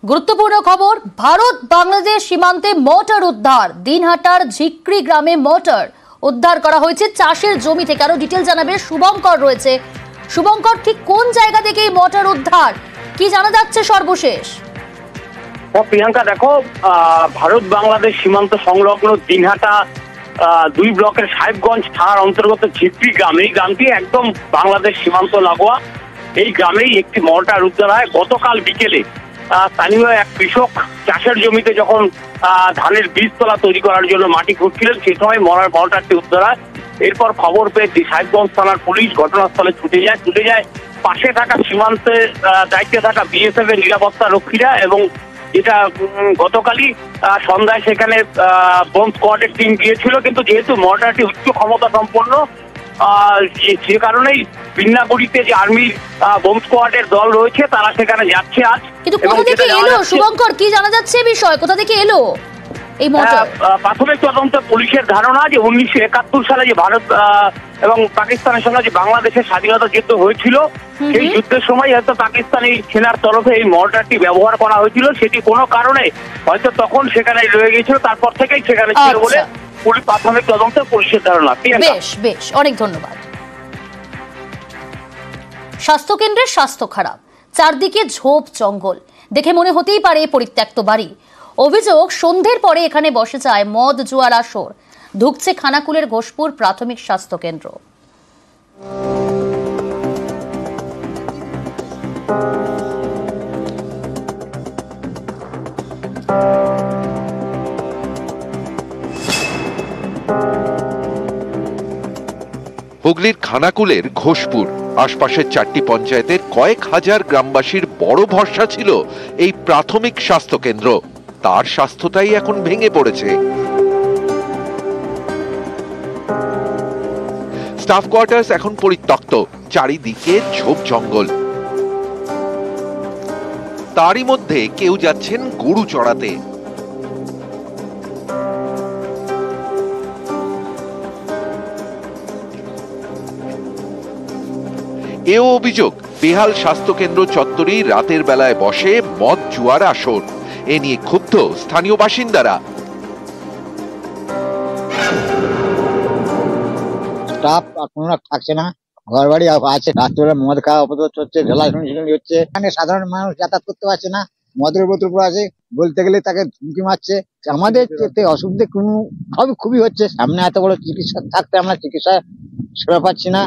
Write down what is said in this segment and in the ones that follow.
গুরুত্বপূর্ণ খবর, ভারত বাংলাদেশ সীমান্তে মোটর উদ্ধার। দিনহাটার ঝিকরি গ্রামে মোটর উদ্ধার করা হয়েছে চাষের জমি থেকে। আরো ডিটেল জানাবে শুভঙ্কর রয়েছে। শুভঙ্কর, ঠিক কোন জায়গা থেকে এই মোটর উদ্ধার, কি জানা যাচ্ছে সর্বশেষ? প্রিয়াঙ্কা, দেখো, ভারত বাংলাদেশ সীমান্ত সংলগ্ন দিনহাটা 2 ব্লকের সাহেবগঞ্জ থানার অন্তর্গত ঝিকরি গ্রাম, এই গ্রামটি একদম বাংলাদেশ সীমান্ত লাগোয়া। এই গ্রামেই একটি মোটর উদ্ধার হয় গতকাল বিকেলে। স্থানীয় এক কৃষক চাষের জমিতে যখন ধানের বীজতলা তৈরি করার জন্য মাটি খুঁড়ছিলেন, সেই সময় মোটরটি উদ্ধার হয়। এরপর খবর পেয়ে সাহেবগঞ্জ থানার পুলিশ ঘটনাস্থলে ছুটে যায়। পাশে থাকা সীমান্তের দায়িত্বে থাকা বিএসএফ এর নিরাপত্তা রক্ষীরা, এবং যেটা গতকালই সন্ধ্যায় সেখানে বোম স্কোয়াডের টিম গিয়েছিল, কিন্তু যেহেতু মোটরটি উচ্চ ক্ষমতা সম্পন্ন, সে কারণেই বিন্নাগুড়িতে যে আর্মির বোম স্কোয়াডের দল রয়েছে তারা সেখানে যাচ্ছে আজ। কিন্তু কোথা থেকে এলো শুভঙ্কর, কি জানা যাচ্ছে বিষয়, কোথা থেকে এলো এই মোটর? প্রাথমিক তদন্তে পুলিশের ধারণা যে 1971 সালে যে ভারত এবং পাকিস্তানের সঙ্গে যে বাংলাদেশের স্বাধীনতা যুদ্ধ হয়েছিল, সেই যুদ্ধের সময় হয়তো পাকিস্তানি সেনার তরফে এই মোটরটি ব্যবহার করা হয়েছিল। সেটি কোনো কারণে হয়তো তখন সেখানে রয়ে গিয়েছিল, তারপর থেকেই সেখানে ছিল বলে প্রাথমিক তদন্তে পুলিশের ধারণা। বেশ, অনেক ধন্যবাদ। স্বাস্থ্যকেন্দ্রের স্বাস্থ্য খারাপ, চারদিকে ঝোপ জঙ্গল, দেখে মনে হতেই পারে পরিত্যক্ত বাড়ি। অভিযোগ, সন্ধ্যের পরে এখানে বসে যায় মদ জুয়ার আসর। ঢুকছে খানাকুলের ঘোষপুর প্রাথমিক স্বাস্থ্য কেন্দ্র। হুগলির খানাকুলের ঘোষপুর আশপাশের 4টি পঞ্চায়েতের কয়েক হাজার গ্রামবাসীর বড় ভরসা ছিল এই প্রাথমিক স্বাস্থ্য কেন্দ্র। তার স্বাস্থ্যটাই এখন ভেঙে পড়েছে। স্টাফ কোয়ার্টার্স এখন পরিত্যক্ত, চারিদিকে ঝোপ জঙ্গল। তারই মধ্যে কেউ যাচ্ছেন গরু চড়াতে। এও অভিযোগ, বেহাল স্বাস্থ্যকেন্দ্র চত্বরেই রাতের বেলায় বসে মদ জুয়ার আসর। এ নিয়ে ক্ষুব্ধ স্থানীয় বাসিন্দারা। স্টাফ কোনো থাকছে না, ঘর বাড়ি আছে, রাত্রে মদ খাওয়া হচ্ছে, ঢেলাশুনি হচ্ছে। এখানে সাধারণ মানুষ যাতায়াত করতে পারছে না, মদের বোতল পুরো আছে, বলতে গেলে তাকে ধুমকি মারছে। আমাদের অসুবিধে খুবই হচ্ছে। সামনে এত বড় চিকিৎসা থাকতে আমরা চিকিৎসা সেবা পাচ্ছি না।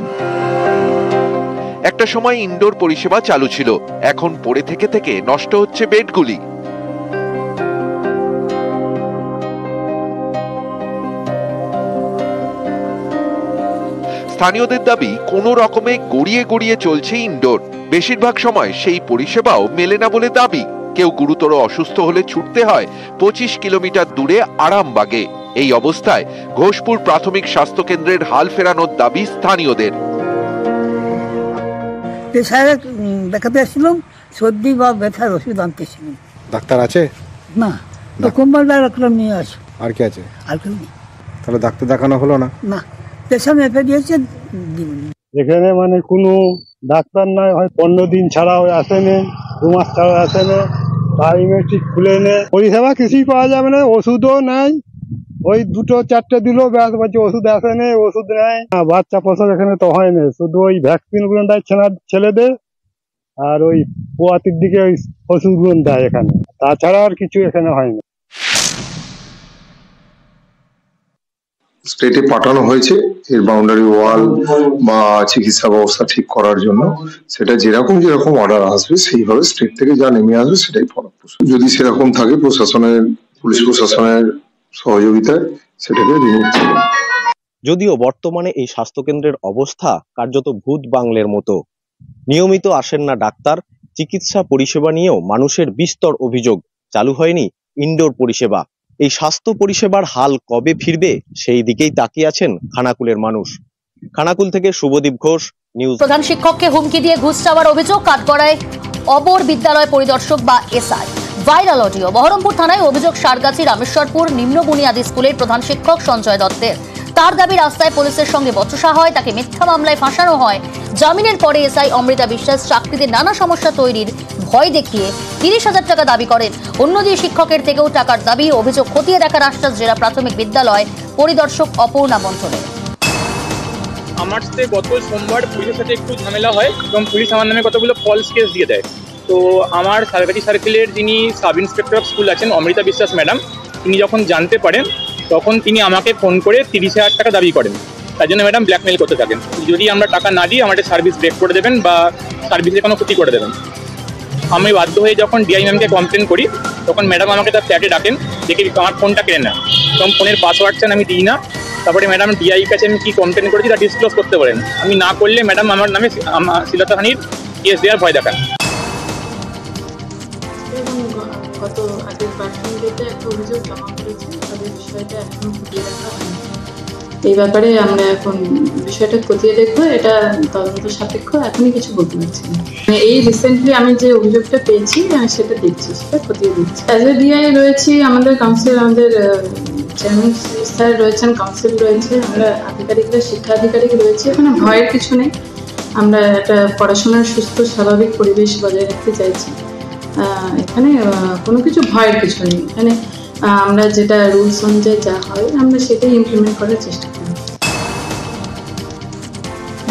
একটা সময় ইনডোর পরিষেবা চালু ছিল, এখন পড়ে থেকে থেকে নষ্ট হচ্ছে বেডগুলি। স্থানীয়দের দাবি, কোনো রকমে গড়িয়ে চলছে ইনডোর। বেশিরভাগ সময় সেই পরিষেবাও মেলে না বলে দাবি। কেউ গুরুতর অসুস্থ হলে ছুটতে হয় 25 কিলোমিটার দূরে আরামবাগে। এই অবস্থায় ঘোষপুর প্রাথমিক স্বাস্থ্য কেন্দ্রের হাল ফেরানোর দাবি স্থানীয়দের। দেখাতে আসছিলাম, সর্দি বা ব্যথার ওষুধ আনতেছিলাম। ডাক্তার আছে না, তো কোম্পানিটা রাখলাম, নিয়ে আসো। আর কি আছে? আর কেউ নেই। তাহলে ডাক্তার দেখানো হলো না? না, পেছনে এফে দিয়েছে। এখানে মানে কোনো ডাক্তার নাই, হয় 15 দিন ছাড়া আসেনে, 2 মাস ছাড়া আসেনে, টাইমে ঠিক খুলে নে, পরিষেবা কিছুই পাওয়া যাবে না। ওষুধও নাই, ওই 2-4টে দিল ব্যাস, বলছে ওষুধ আসেনে, ওষুধ নেই। বাচ্চা প্রসব এখানে তো হয় না, শুধু ওই ভ্যাকসিন গুলো দেয় ছেলেদের, আর ওই পোয়াতির দিকে ওই ওষুধ গুলো দেয় এখানে, তাছাড়া আর কিছু এখানে হয় না। স্টেটে পাঠানো হয়েছে এর বাউন্ডারি ওয়াল বা চিকিৎসা ব্যবস্থা ঠিক করার জন্য। সেটা যেরকম অর্ডার আসবে সেইভাবে স্টেট থেকে যা নেমে আসবে সেটাই ফলপ্রসূ। যদি সেরকম থাকে পুলিশ প্রশাসনের সহযোগিতায় সেটাকে রিমুভ করবে। যদিও বর্তমানে এই স্বাস্থ্যকেন্দ্রের অবস্থা কার্যত ভূত বাংলার মতো। নিয়মিত আসেন না ডাক্তার, চিকিৎসা পরিষেবা নিয়েও মানুষের বিস্তর অভিযোগ। চালু হয়নি ইনডোর পরিষেবা। এই স্বাস্থ্য পরিষেবার হাল কবে ফিরবে, সেই দিকেই তাকিয়ে আছেন খানাকুলের মানুষ। খানাকুল থেকে শুভদীপ ঘোষ, নিউজ। প্রধান শিক্ষককে হুমকি দিয়ে ঘুষ চাওয়ার অভিযোগ কাঠগড়ায় অবর বিদ্যালয় পরিদর্শক বা এসআই। Viral audio. বহরমপুর থানায় অভিযোগ সারগাছি রামেশ্বরপুর নিম্ন বুনিয়াদী স্কুলের প্রধান শিক্ষক সঞ্জয় দত্তের। তার দাবি রাস্তায় পুলিশের সঙ্গে বচসা হয়, তাকে মিথ্যা মামলায় ফাঁসানো হয়। জামিনের পরে এসআই অমৃতা বিশ্বাস চাকরিতে নানা সমস্যা তৈরির ভয় দেখিয়ে 30,000 টাকা দাবি করেন। অন্যদিকে শিক্ষকের থেকেও টাকার দাবি, অভিযোগ খতিয়ে দেখার আশ্বাস জেলা প্রাথমিক বিদ্যালয় পরিদর্শক অপর্ণা মন্থনের। আমার সাথে গত সোমবার পুলিশের সাথে একটু ঝামেলা হয় এবং পুলিশ আমার নামে কতগুলো ফলস কেস দিয়ে দেয়। তো আমার সার্কারি সার্কেলের যিনি সাব ইন্সপেক্টর অফ স্কুল আছেন অমৃতা বিশ্বাস ম্যাডাম, তিনি যখন জানতে পারেন তখন তিনি আমাকে ফোন করে 30,000 টাকা দাবি করেন। তার জন্য ম্যাডাম ব্ল্যাকমেল করতে থাকেন, যদি আমরা টাকা না দিই আমাদের সার্ভিস ব্রেক করে দেবেন বা সার্ভিসে কোনো ক্ষতি করে দেবেন। আমি বাধ্য হয়ে যখন ডিআই ম্যামকে কমপ্লেন করি তখন ম্যাডাম আমাকে তার ফ্ল্যাটে ডাকেন, দেখে আমার ফোনটা কেড়ে নেন এবং ফোনের পাসওয়ার্ড চান, আমি দিই না। তারপরে ম্যাডাম ডিআই কাছে আমি কি কমপ্লেন করেছি তা ডিসক্লোজ করতে পারেন, আমি না করলে ম্যাডাম আমার নামে শ্লীলতাহানির কেস দেওয়ার ভয় দেখান। গত আগের প্রাথমিকতে একটা অভিযোগ জমা করেছে, তাদের বিষয়টা এখনো খতিয়ে দেখা হয়নি। এই ব্যাপারে আমরা এখন বিষয়টা খতিয়ে দেখবো, এটা তদন্ত সাপেক্ষ, এখনই কিছু বলতে পারছি না। এই রিসেন্টলি আমি যে অভিযোগটা পেয়েছি সেটা দেখছি, সেটা খতিয়ে দিচ্ছি। অ্যাজ এ ডিআই রয়েছি, আমাদের কাউন্সিল, আমাদের চেয়ারম্যান স্যার রয়েছেন, কাউন্সিল রয়েছে, আমরা আধিকারিকরা, শিক্ষা আধিকারিক রয়েছে, এখানে ভয়ের কিছু নেই। আমরা একটা পড়াশোনার সুস্থ স্বাভাবিক পরিবেশ বজায় রাখতে চাইছি, এখানে কোনো কিছু ভয়ের কিছু নেই। এখানে আমরা যেটা রুলস অনুযায়ী যা হয় আমরা সেটাই ইমপ্লিমেন্ট করার চেষ্টা করি।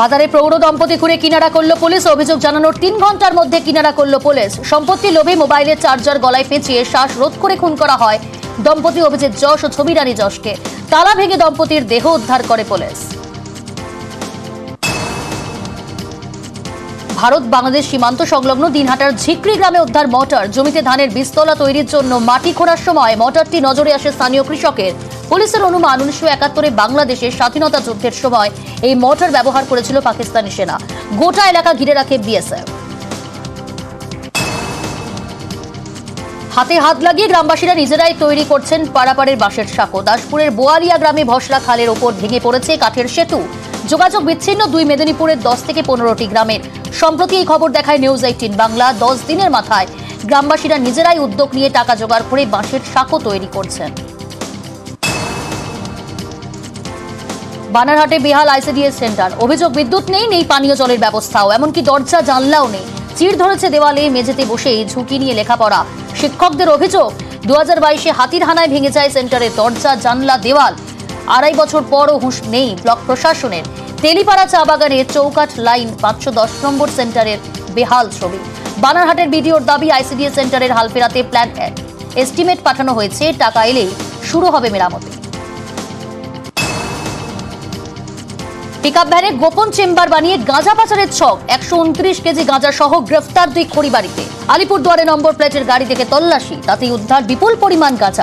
বাজারে প্রৌঢ় দম্পতি ঘুরে কিনারা করলো পুলিশ, অভিযোগ জানানোর 3 ঘন্টার মধ্যে কিনারা করলো পুলিশ। সম্পত্তি লোভে মোবাইলের চার্জার গলায় পেঁচিয়ে শ্বাসরোধ করে খুন করা হয় দম্পতি অভিজিৎ যশ ও ছবি রানী যশকে। তালা ভেঙে দম্পতির দেহ উদ্ধার করে পুলিশ। ভারত বাংলাদেশ সীমান্ত সংলগ্ন দিনহাটার ঝিকরি গ্রামে উদ্ধার মোটর। জমিতে ধানের বীজতলা তৈরির জন্য মাটি খোঁড়ার সময় মোটরটি নজরে আসে স্থানীয় কৃষকের। পুলিশের অনুমান 1971-এ বাংলাদেশের স্বাধীনতা যুদ্ধের সময় এই মোটর ব্যবহার করেছিল পাকিস্তানি সেনা। গোটা এলাকা ঘিরে রাখে বিএসএফ। হাতে হাত লাগিয়ে গ্রামবাসীরা নিজেরাই তৈরি করছেন পারাপারের বাঁশের সাঁকো। দাসপুরের বোয়ালিয়া গ্রামে ভসরা খালের ওপর ভেঙে পড়েছে কাঠের সেতু। যোগাযোগ বিচ্ছিন্ন 2 মেদিনীপুরের 10 থেকে 15টি গ্রামের। সম্প্রতি এই খবর দেখায় নিউজ 18 বাংলা। 10 দিনের মাথায় গ্রামবাসীরা নিজেরাই উদ্যোগ নিয়ে টাকা জোগাড় করে বাঁশের সাঁকো তৈরি করছেন। বানারহাটে বেহাল আইসিডিএস সেন্টার। অভিযোগ বিদ্যুৎ নেই পানীয় জলের ব্যবস্থাও, এমনকি দরজা জানলাও নেই। চিড় ধরেছে দেওয়ালে, মেঝেতে বসেই ঝুঁকি নিয়ে লেখাপড়া। শিক্ষকদের অভিযোগ 2022-এ হাতির হানায় ভেঙে যায় সেন্টারের দরজা, জানলা, দেওয়াল। 2.5 বছর পরও হুঁশ নেই ব্লক প্রশাসনের। তেলিপাড়া চা বাগানে চৌকাঠ লাইন 510 নম্বর সেন্টারের বেহাল ছবি। বানারহাটের বিডিওর দাবি আইসিডিএস সেন্টারের হাল ফেরাতে প্ল্যান এস্টিমেট পাঠানো হয়েছে, টাকা এলেই শুরু হবে মেরামতি। পিকআপ ভ্যানে গোপন চেম্বার বানিয়ে গাঁজা পাচারের ছক। 129 কেজি গাঁজা সহ গ্রেফতার 2 খড়িবাড়িতে। আলিপুরদুয়ারে নম্বর প্লেটের গাড়ি থেকে তল্লাশি, তাতেই উদ্ধার বিপুল পরিমাণ গাঁজা।